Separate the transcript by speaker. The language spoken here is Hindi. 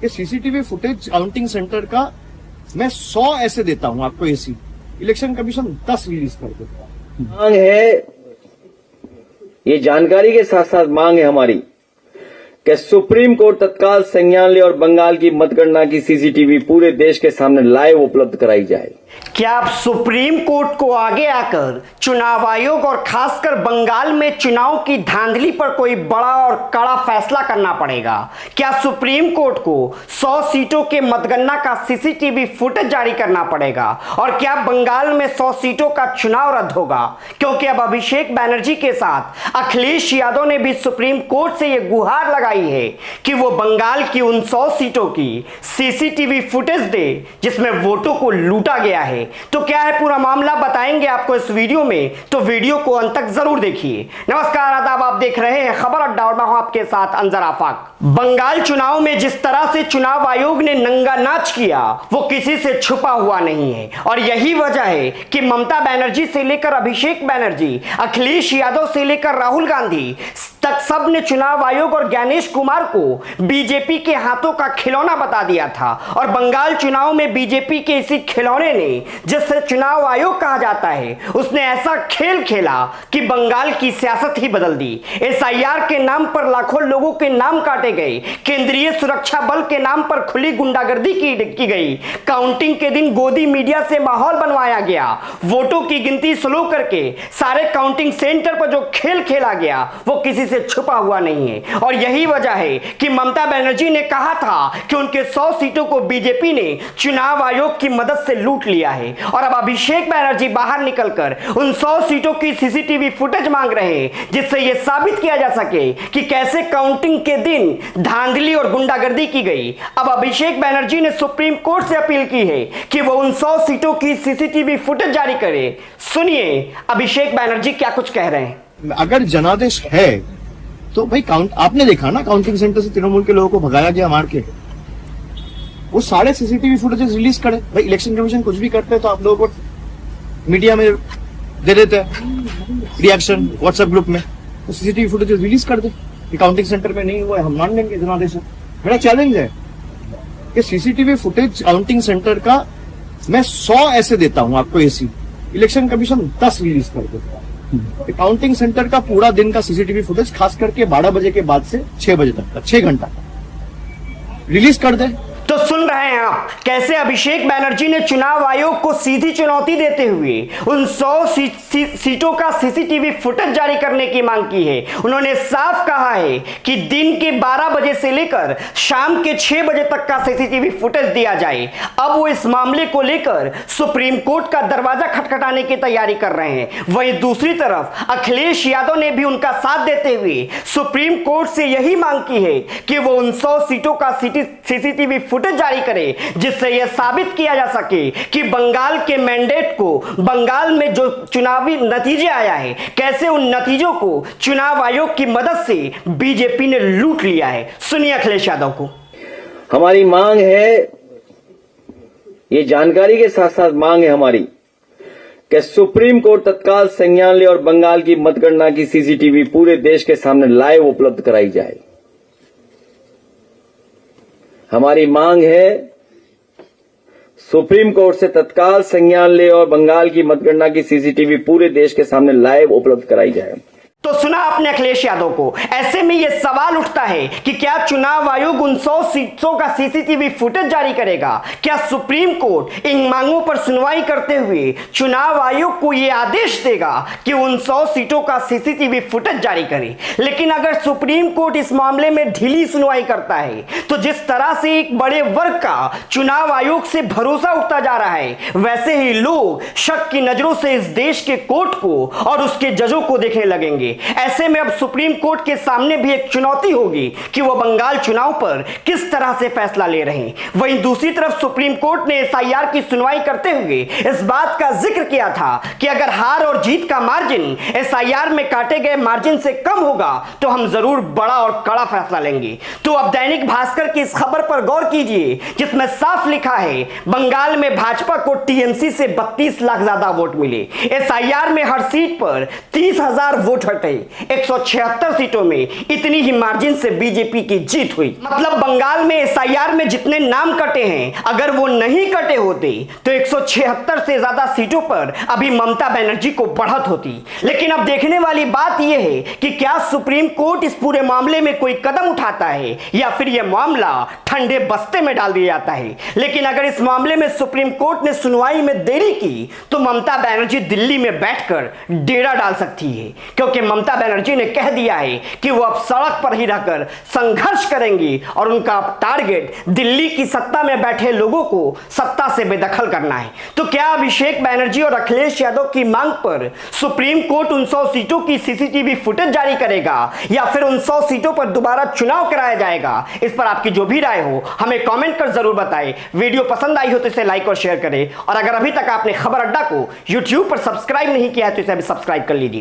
Speaker 1: कि सीसीटीवी फुटेज काउंटिंग सेंटर का मैं 100 ऐसे देता हूं आपको एसी, इलेक्शन कमीशन 10 रिलीज कर देता है।
Speaker 2: मांग है, ये जानकारी के साथ साथ मांग है हमारी कि सुप्रीम कोर्ट तत्काल संज्ञान ले और बंगाल की मतगणना की सीसीटीवी पूरे देश के सामने लाइव उपलब्ध कराई जाए।
Speaker 3: क्या अब सुप्रीम कोर्ट को आगे आकर चुनाव आयोग और खासकर बंगाल में चुनाव की धांधली पर कोई बड़ा और कड़ा फैसला करना पड़ेगा? क्या सुप्रीम कोर्ट को 100 सीटों के मतगणना का सीसीटीवी फुटेज जारी करना पड़ेगा? और क्या बंगाल में 100 सीटों का चुनाव रद्द होगा? क्योंकि अब अभिषेक बैनर्जी के साथ अखिलेश यादव ने भी सुप्रीम कोर्ट से यह गुहार लगाई है कि वो बंगाल की उन 100 सीटों की सीसीटीवी फुटेज दे जिसमें वोटों को लूटा गया है। तो क्या है पूरा मामला, बताएंगे आपको इस वीडियो में, तो वीडियो को अंत तक जरूर देखिए। नमस्कार, आदाब, आप देख रहे हैं खबर अड्डा और मैं हूं आपके साथ अंजर आफाक। बंगाल चुनाव में जिस तरह से चुनाव आयोग ने नंगा नाच किया वो किसी से छुपा हुआ नहीं है और यही वजह है कि ममता बनर्जी से लेकर अभिषेक बैनर्जी, अखिलेश यादव से लेकर राहुल गांधी तक सब ने चुनाव आयोग और ज्ञानेश कुमार को बीजेपी के हाथों का खिलौना बता दिया था। और बंगाल चुनाव में बीजेपी के इसी खिलौने ने, जिसे चुनाव आयोग कहा जाता है, उसने ऐसा खेल खेला कि बंगाल की सियासत ही बदल दी। एसआईआर के नाम पर लाखों लोगों के नाम काटे गए, केंद्रीय सुरक्षा बल के नाम पर खुली गुंडागर्दी की गई, काउंटिंग के दिन गोदी मीडिया से माहौल बनवाया गया, वोटों की गिनती स्लो करके सारे काउंटिंग सेंटर पर जो खेल खेला गया वो किसी से छुपा हुआ नहीं है। और यही वजह है कि ममता बनर्जी ने कहा था कि उनके 100 सीटों को बीजेपी ने चुनाव आयोग की मदद से लूट लिया है। और अब अभिषेक बैनर्जी बाहर निकलकर उन 100 सीटों की सीसीटीवी फुटेज मांग रहे हैं जिससे यह साबित किया जा सके कि कैसे काउंटिंग के दिन धांधली और गुंडागर्दी की गई। अब अभिषेक बैनर्जी ने सुप्रीम कोर्ट से अपील की है कि वो उन 100 सीटों की सीसीटीवी फुटेज जारी करे। सुनिए अभिषेक बैनर्जी क्या कुछ कह रहे हैं।
Speaker 1: अगर जनादेश है तो भाई आपने देखा ना, काउंटिंग सेंटर से तृणमूल के लोगों को भगाया गया मार के, वो सारे सीसीटीवी फुटेजेस रिलीज करे। भाई इलेक्शन कमीशन कुछ भी करते हैं तो आप लोगों को मीडिया में दे देते हैं रिएक्शन व्हाट्सएप ग्रुप में, तो सीसीटीवी फुटेजेस रिलीज कर दे। काउंटिंग सेंटर में नहीं हुआ है, हम मान लेंगे जनादेश। मेरा चैलेंज है कि सीसीटीवी फुटेज काउंटिंग सेंटर का मैं 100 ऐसे देता हूं आपको एसी, इलेक्शन कमीशन 10 रिलीज कर देता है। काउंटिंग सेंटर का पूरा दिन का सीसीटीवी फुटेज खास करके 12 बजे के बाद से 6 बजे तक का 6 घंटा रिलीज कर दे।
Speaker 3: तो सुन रहे हैं आप कैसे अभिषेक बैनर्जी ने चुनाव आयोग को सीधी चुनौती देते हुए उन 100 सीटों का सीसीटीवी फुटेज जारी करने की मांग की है। उन्होंने साफ कहा है कि दिन के 12 बजे से लेकर शाम के 6 बजे तक का सीसीटीवी फुटेज दिया जाए। अब वो इस मामले को लेकर सुप्रीम कोर्ट का दरवाजा खटखटाने की तैयारी कर रहे हैं। वहीं दूसरी तरफ अखिलेश यादव ने भी उनका साथ देते हुए सुप्रीम कोर्ट से यही मांग की है कि वो उन 100 सीटों का सीसीटीवी फुटेज जारी करे जिससे यह साबित किया जा सके कि बंगाल के मैंडेट को, बंगाल में जो चुनावी नतीजे आया है, कैसे उन नतीजों को चुनाव आयोग की मदद से बीजेपी ने लूट लिया है। सुनिए अखिलेश यादव को।
Speaker 2: हमारी मांग है, ये जानकारी के साथ साथ मांग है हमारी कि सुप्रीम कोर्ट तत्काल संज्ञान ले और बंगाल की मतगणना की सीसीटीवी पूरे देश के सामने लाइव उपलब्ध कराई जाए। हमारी मांग है सुप्रीम कोर्ट से तत्काल संज्ञान ले और बंगाल की मतगणना की सीसीटीवी पूरे देश के सामने लाइव उपलब्ध कराई जाए।
Speaker 3: तो सुना आपने अखिलेश यादव को। ऐसे में यह सवाल उठता है कि क्या चुनाव आयोग उन 100 सीटों का सीसीटीवी फुटेज जारी करेगा? क्या सुप्रीम कोर्ट इन मांगों पर सुनवाई करते हुए चुनाव आयोग को यह आदेश देगा कि उन 100 सीटों का सीसीटीवी फुटेज जारी करे? लेकिन अगर सुप्रीम कोर्ट इस मामले में ढीली सुनवाई करता है तो जिस तरह से एक बड़े वर्ग का चुनाव आयोग से भरोसा उठता जा रहा है, वैसे ही लोग शक की नजरों से इस देश के कोर्ट को और उसके जजों को देखने लगेंगे। ऐसे में अब सुप्रीम कोर्ट के सामने भी एक चुनौती होगी कि वो बंगाल चुनाव पर किस तरह से फैसला ले रहे हैं। वहीं दूसरी तरफ सुप्रीम कोर्ट ने एसआईआर की सुनवाई करते हुए इस बात का जिक्र किया था कि अगर हार और जीत का मार्जिन एसआईआर में काटे गए मार्जिन से कम होगा तो हम जरूर बड़ा और कड़ा फैसला लेंगे। तो अब दैनिक भास्कर की इस खबर पर गौर कीजिए जिसमें साफ लिखा है बंगाल में भाजपा को टीएमसी से 32 लाख ज्यादा वोट मिले। एसआईआर में हर सीट पर 30,000 वोट हटे। कटे 176 सीटों में इतनी ही मार्जिन से बीजेपी की जीत हुई। मतलब बंगाल में एसआईआर में जितने नाम कटे हैं, अगर वो नहीं कटे होते तो 176 से ज्यादा सीटों पर अभी ममता बनर्जी को बढ़त होती। लेकिन अब देखने वाली बात यह है कि क्या सुप्रीम कोर्ट इस पूरे मामले में कोई कदम उठाता है या फिर यह मामला ठंडे बस्ते में डाल दिया जाता है। लेकिन अगर इस मामले में सुप्रीम कोर्ट ने सुनवाई में देरी की तो ममता बनर्जी दिल्ली में बैठकर डेरा डाल सकती है, क्योंकि ममता बनर्जी ने कह दिया है कि वो अब सड़क पर ही रहकर संघर्ष करेंगी और उनका टारगेट दिल्ली की सत्ता में बैठे लोगों को सत्ता से बेदखल करना है। तो क्या अभिषेक बनर्जी और अखिलेश यादव की मांग पर सुप्रीम कोर्ट उन 100 सीटों की सीसीटीवी फुटेज जारी करेगा या फिर उन 100 सीटों पर दोबारा चुनाव कराया जाएगा? इस पर आपकी जो भी राय हो हमें कमेंट कर जरूर बताएं। वीडियो पसंद आई हो तो इसे लाइक और शेयर करें और अगर अभी तक आपने खबर अड्डा को YouTube पर सब्सक्राइब नहीं किया है तो इसे अभी सब्सक्राइब कर लीजिए।